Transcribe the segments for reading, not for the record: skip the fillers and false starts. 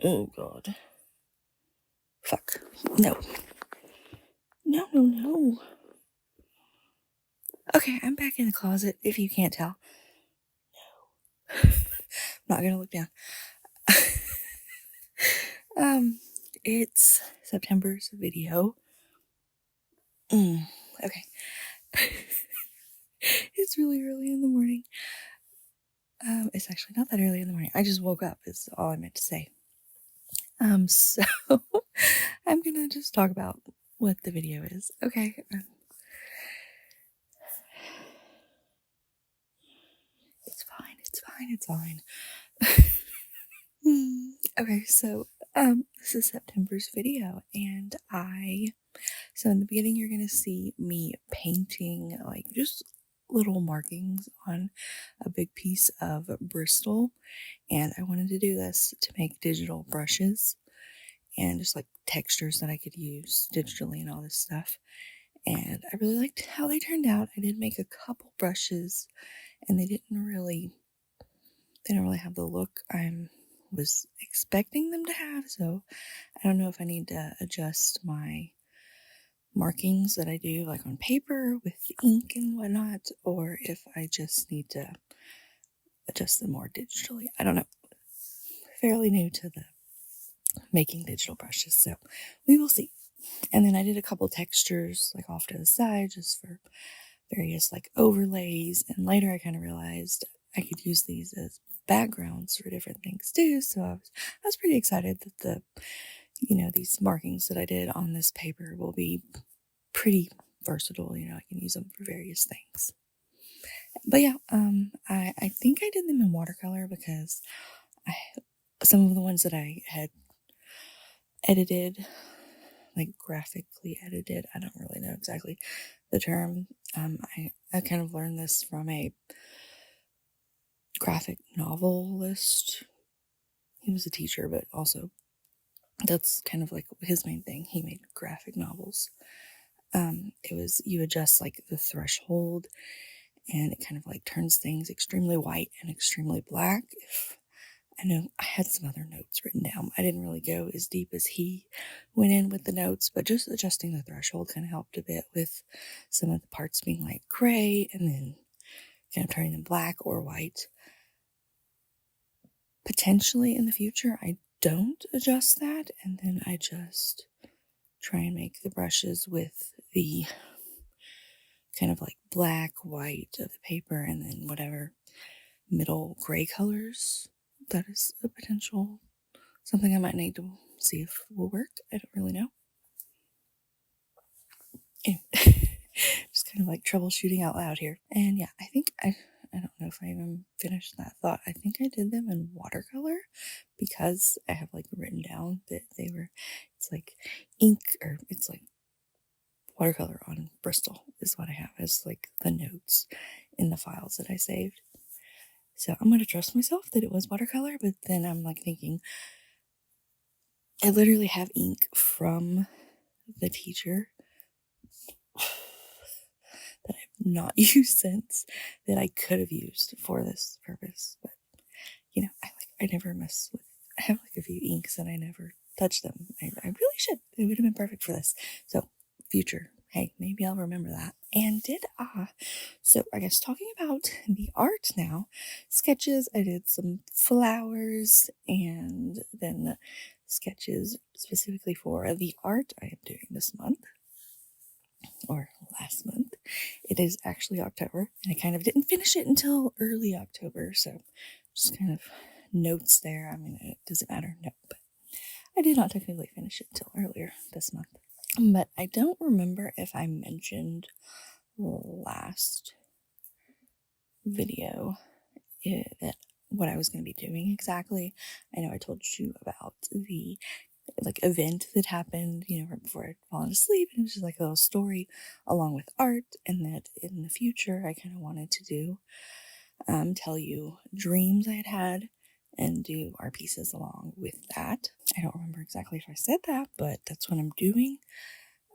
Oh god. Fuck. No. No, no, no. Okay, I'm back in the closet, if you can't tell. No. I'm not gonna look down. It's September's video. Okay. It's really early in the morning. It's actually not that early in the morning. I just woke up, is all I meant to say. So I'm gonna just talk about what the video is. Okay. It's fine, it's fine, it's fine. Okay, so this is September's video, and so in the beginning you're gonna see me painting like just little markings on a big piece of Bristol, and I wanted to do this to make digital brushes and just like textures that I could use digitally and all this stuff. And I really liked how they turned out. I did make a couple brushes, and they didn't really have the look I was expecting them to have, so I don't know if I need to adjust my markings that I do like on paper with ink and whatnot, or if I just need to adjust them more digitally. I don't know. Fairly new to the making digital brushes, so we will see. And then I did a couple textures like off to the side just for various like overlays, and later I kind of realized I could use these as backgrounds for different things too, so I was pretty excited that these markings that I did on this paper will be pretty versatile. I can use them for various things. But yeah, I think I did them in watercolor because some of the ones that I had edited, like graphically edited, I don't really know exactly the term. I kind of learned this from a graphic novelist. He was a teacher, but also that's kind of like his main thing. He made graphic novels. You adjust like the threshold, and it kind of like turns things extremely white and extremely black. I know I had some other notes written down. I didn't really go as deep as he went in with the notes, but just adjusting the threshold kind of helped a bit with some of the parts being like gray and then kind of turning them black or white. Potentially in the future, I don't adjust that, and then I just try and make the brushes with the kind of like black, white of the paper, and then whatever middle gray colors. That is a potential something I might need to see if will work. I don't really know. Anyway, just kind of like troubleshooting out loud here. And yeah, I think I don't know if I even finished that thought. I think I did them in watercolor because I have like written down that it's like ink, or it's like watercolor on Bristol is what I have as like the notes in the files that I saved. So I'm going to trust myself that it was watercolor, but then I'm like thinking, I literally have ink from the teacher that I've not used since that I could have used for this purpose. But I never mess with. I have like a few inks and I never touch them. I really should. It would have been perfect for this. So future. Hey, maybe I'll remember that. And so I guess talking about the art now, sketches, I did some flowers and then sketches specifically for the art I am doing this month. Or last month. It is actually October, and I kind of didn't finish it until early October, so just kind of notes there. I mean, it doesn't matter, no, but I did not technically finish it until earlier this month. But I don't remember if I mentioned last video that what I was going to be doing exactly. I know I told you about the like event that happened, right before I'd fallen asleep, and it was just like a little story along with art, and that in the future I kind of wanted to do tell you dreams I had and do art pieces along with that. I don't remember exactly if I said that, but that's what I'm doing.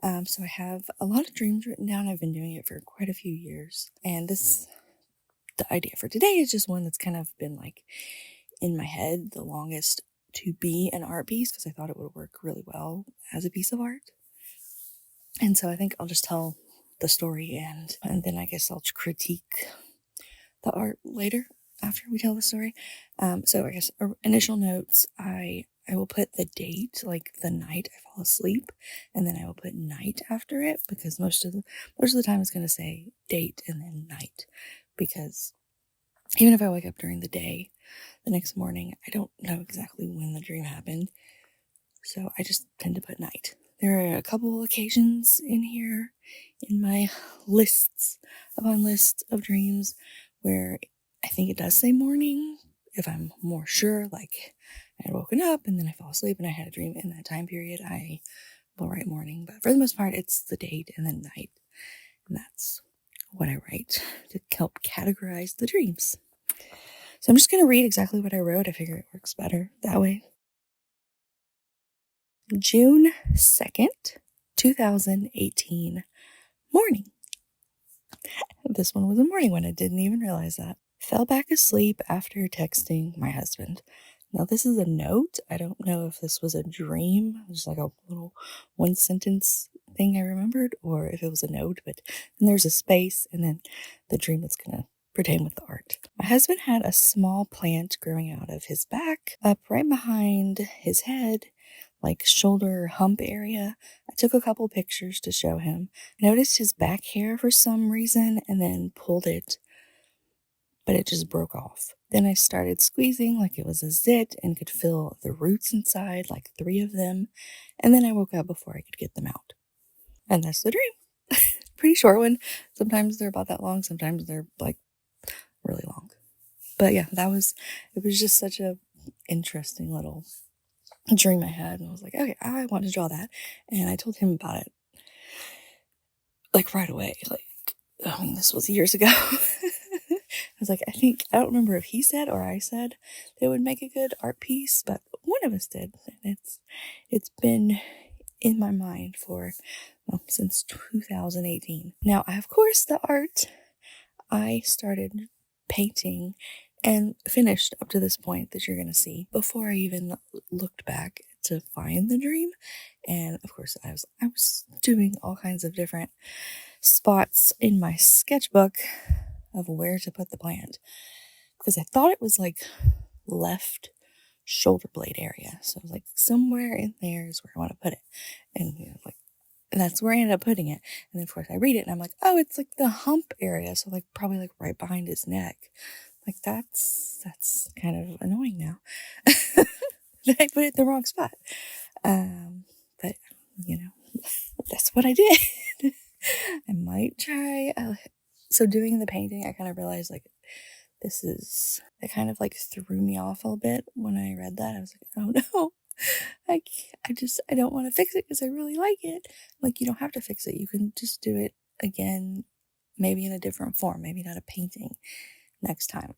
So I have a lot of dreams written down. I've been doing it for quite a few years, and the idea for today is just one that's kind of been like in my head the longest, to be an art piece because I thought it would work really well as a piece of art. And so I think I'll just tell the story and then I guess I'll critique the art later after we tell the story. So I guess initial notes, I will put the date, like the night I fall asleep, and then I will put night after it because most of the time it's going to say date and then night, because even if I wake up during the day, the next morning I don't know exactly when the dream happened, so I just tend to put night. There are a couple occasions in here in my lists upon lists of dreams where I think it does say morning. If I'm more sure, like I had woken up and then I fell asleep and I had a dream in that time period, I will write morning. But for the most part, it's the date and then night. And that's what I write to help categorize the dreams. So I'm just going to read exactly what I wrote. I figure it works better that way. June 2nd, 2018, morning. This one was a morning one. I didn't even realize that. Fell back asleep after texting my husband. Now, this is a note. I don't know if this was a dream, just like a little one sentence thing I remembered, or if it was a note, but then there's a space and then the dream that's going to pertain with the art. My husband had a small plant growing out of his back, up right behind his head, like shoulder hump area. I took a couple pictures to show him. I noticed his back hair for some reason and then pulled it, but it just broke off. Then I started squeezing like it was a zit and could feel the roots inside, like 3 of them. And then I woke up before I could get them out. And that's the dream. Pretty short one. Sometimes they're about that long. Sometimes they're like really long. But yeah, it was just such a interesting little dream I had. And I was like, okay, I want to draw that. And I told him about it like right away. Like, I mean, this was years ago. I was like, I don't remember if he said or I said that it would make a good art piece, but one of us did. And it's been in my mind for, well, since 2018. Now, of course, the art I started painting and finished up to this point that you're going to see before I even looked back to find the dream. And of course, I was doing all kinds of different spots in my sketchbook of where to put the plant because I thought it was like left shoulder blade area. So I was like, somewhere in there is where I want to put it. And like, and that's where I ended up putting it. And then of course I read it and I'm like, oh, it's like the hump area. So like probably like right behind his neck. Like that's kind of annoying now. That I put it in the wrong spot. But that's what I did. I might try. So doing the painting, I kind of realized like it kind of like threw me off a little bit when I read that. I was like, oh no, I don't want to fix it because I really like it. Like, you don't have to fix it. You can just do it again, maybe in a different form, maybe not a painting next time.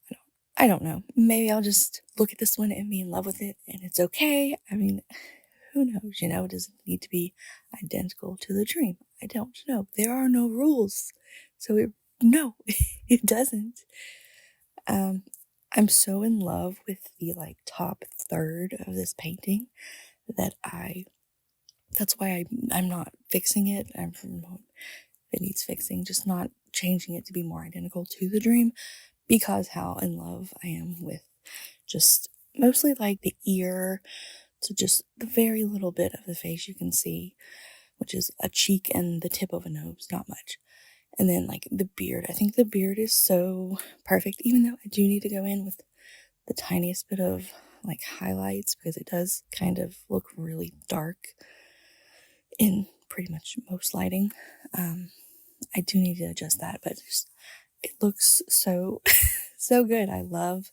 I don't know. Maybe I'll just look at this one and be in love with it and it's okay. I mean, who knows? It doesn't need to be identical to the dream. I don't know. There are no rules. So no, it doesn't. I'm so in love with the like top third of this painting that that's why I'm not fixing it. If it needs fixing, just not changing it to be more identical to the dream because how in love I am with just mostly like the ear to just the very little bit of the face you can see, which is a cheek and the tip of a nose, not much. And then like the beard. I think the beard is so perfect, even though I do need to go in with the tiniest bit of like highlights because it does kind of look really dark in pretty much most lighting. I do need to adjust that, but it looks so, so good. I love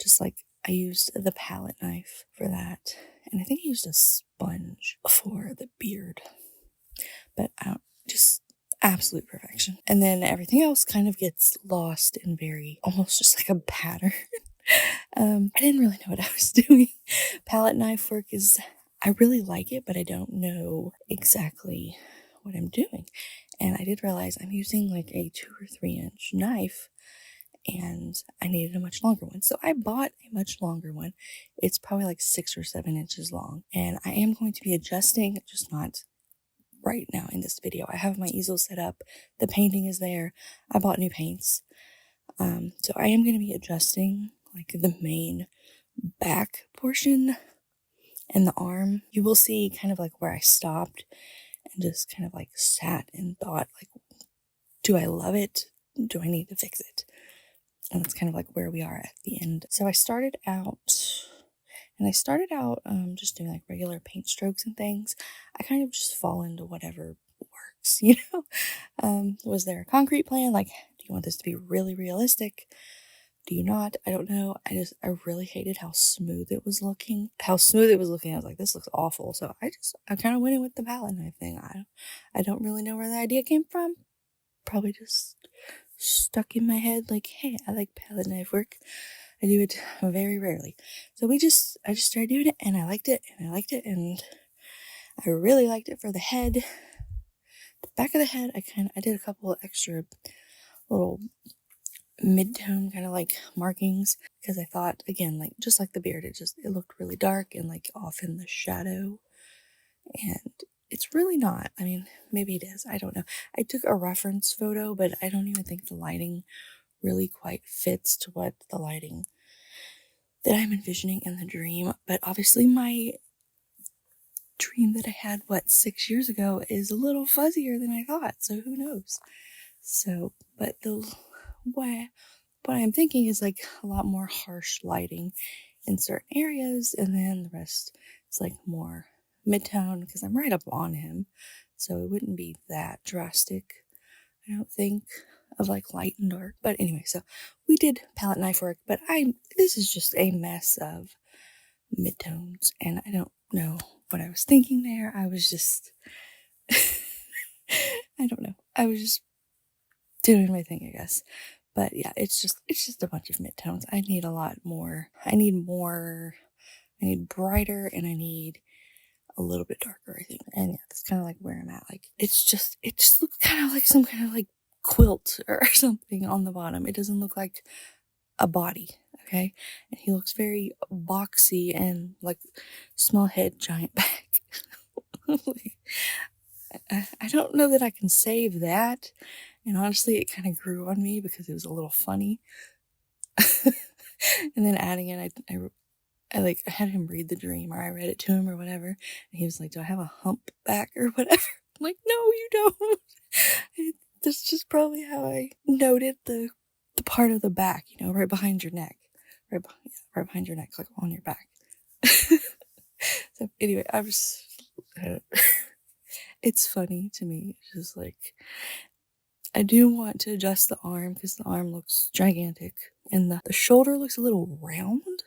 just like I used the palette knife for that. And I think I used a sponge for the beard, but just absolute perfection. And then everything else kind of gets lost in very, almost just like a pattern. I didn't really know what I was doing. Palette knife work I really like it, but I don't know exactly what I'm doing. And I did realize I'm using like a 2 or 3 inch knife and I needed a much longer one. So I bought a much longer one. It's probably like 6 or 7 inches long, and I am going to be adjusting, just not right now in this video. I have my easel set up. The painting is there. I bought new paints. So I am going to be adjusting like the main back portion and the arm. You will see kind of like where I stopped and just kind of like sat and thought, like, do I love it? Do I need to fix it? And that's kind of like where we are at the end. So I started out just doing like regular paint strokes and things. I kind of just fall into whatever works, you know? Was there a concrete plan? Like, do you want this to be really realistic? Do you not? I don't know. I really hated how smooth it was looking. I was like, this looks awful. So I kind of went in with the palette knife thing. I don't really know where the idea came from. Probably just stuck in my head like, hey, I like palette knife work. I do it very rarely. So I just started doing it, and I liked it, and I really liked it for the head. The back of the head, I did a couple of extra little mid-tone kind of like markings, because I thought, again, like just like the beard, it looked really dark and like off in the shadow, and it's really not. I mean, maybe it is, I don't know. I took a reference photo, but I don't even think the lighting really quite fits to what the lighting that I'm envisioning in the dream. But obviously my dream that I had 6 years ago is a little fuzzier than I thought, so who knows. So, but what I'm thinking is like a lot more harsh lighting in certain areas, and then the rest is like more mid-tone, because I'm right up on him, so it wouldn't be that drastic, I don't think, of like light and dark. But anyway, so we did palette knife work, but this is just a mess of mid-tones, and I don't know what I was thinking there. I was just I don't know. I was just doing my thing, I guess. But yeah, it's just a bunch of midtones. I need a lot more. I need brighter, and I need a little bit darker, I think. And yeah, that's kind of like where I'm at. Like, it just looks kind of like some kind of like quilt or something on the bottom. It doesn't look like a body, okay? And he looks very boxy and like small head, giant back. Like, I don't know that I can save that. And honestly, it kind of grew on me because it was a little funny. And then adding in, I had him read the dream, or I read it to him or whatever. And he was like, do I have a humpback or whatever? I'm like, no, you don't. That's just probably how I noted the part of the back, right behind your neck. Right behind your neck, like on your back. So anyway, it's funny to me. It's just like, I do want to adjust the arm because the arm looks gigantic, and the shoulder looks a little round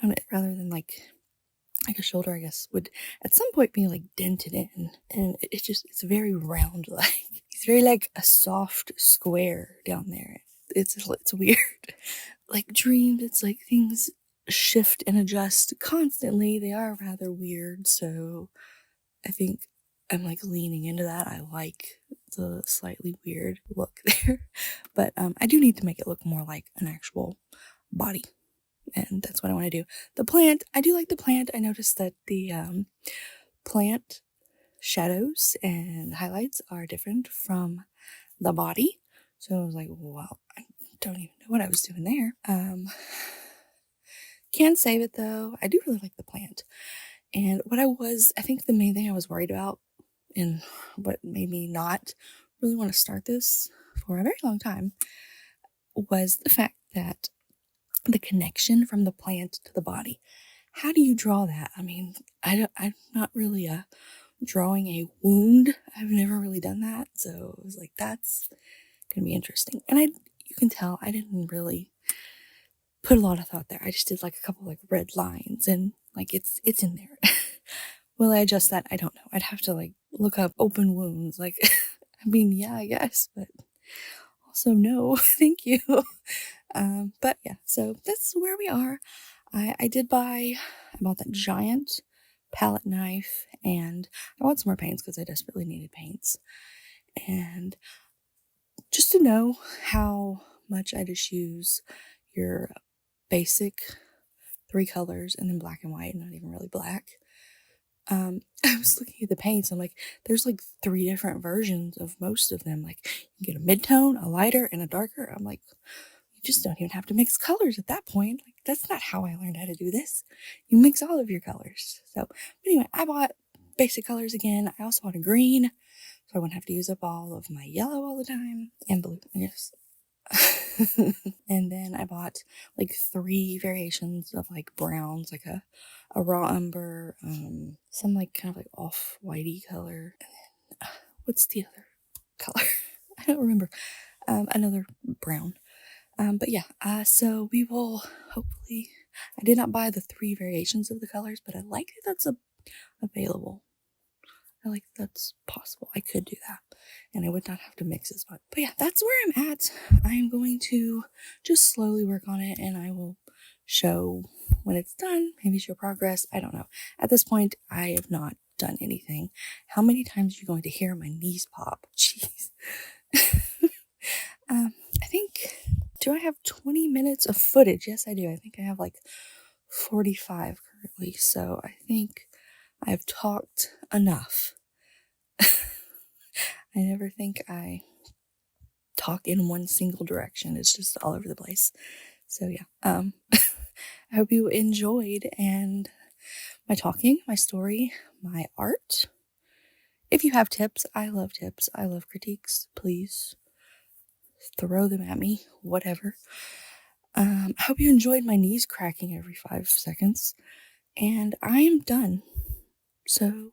on it, rather than like a shoulder, I guess, would at some point be like dented in, and it's very round, like it's very like a soft square down there. It's weird. Like dreams, it's like things shift and adjust constantly. They are rather weird, so I think I'm like leaning into that. I like the slightly weird look there, but I do need to make it look more like an actual body, and that's what I want to do. The plant, I do like the plant. I noticed that the plant shadows and highlights are different from the body, so I was like, well, I don't even know what I was doing there. Can't save it though. I do really like the plant. And I think the main thing I was worried about, and what made me not really want to start this for a very long time, was the fact that the connection from the plant to the body. How do you draw that? I mean, I'm not really drawing a wound. I've never really done that, so I was like, that's gonna be interesting. And you can tell I didn't really put a lot of thought there. I just did like a couple like red lines, and like it's in there. Will I adjust that? I don't know. I'd have to like look up open wounds. Like, I mean, yeah, I guess, but also no, thank you. But yeah, so that's where we are. I bought that giant palette knife, and I want some more paints because I desperately needed paints. And just to know how much. I just use your basic 3 colors and then black and white, not even really black. I was looking at the paints. I'm like, there's like 3 different versions of most of them. Like, you can get a mid-tone, a lighter, and a darker. I'm like, you just don't even have to mix colors at that point. Like, that's not how I learned how to do this. You mix all of your colors. So, but anyway, I bought basic colors again. I also bought a green, so I wouldn't have to use up all of my yellow all the time, and blue, I guess. And then I bought like 3 variations of like browns, like a raw umber, some like kind of like off-whitey color. And then, what's the other color? I don't remember. Another brown. But yeah, so we will hopefully, I did not buy the 3 variations of the colors, but I like that that's available. I like that's possible. I could do that, and I would not have to mix as much. But yeah, that's where I'm at. I am going to just slowly work on it, and I will show when it's done, maybe show progress. I don't know. At this point, I have not done anything. How many times are you going to hear my knees pop? Jeez. I think, do I have 20 minutes of footage? Yes, I do. I think I have like 45 currently, so I think I've talked enough. I never think I talk in one single direction. It's just all over the place. So yeah, I hope you enjoyed and my talking, my story, my art. If you have tips, I love tips. I love critiques. Please throw them at me, whatever. I hope you enjoyed my knees cracking every 5 seconds. And I am done. So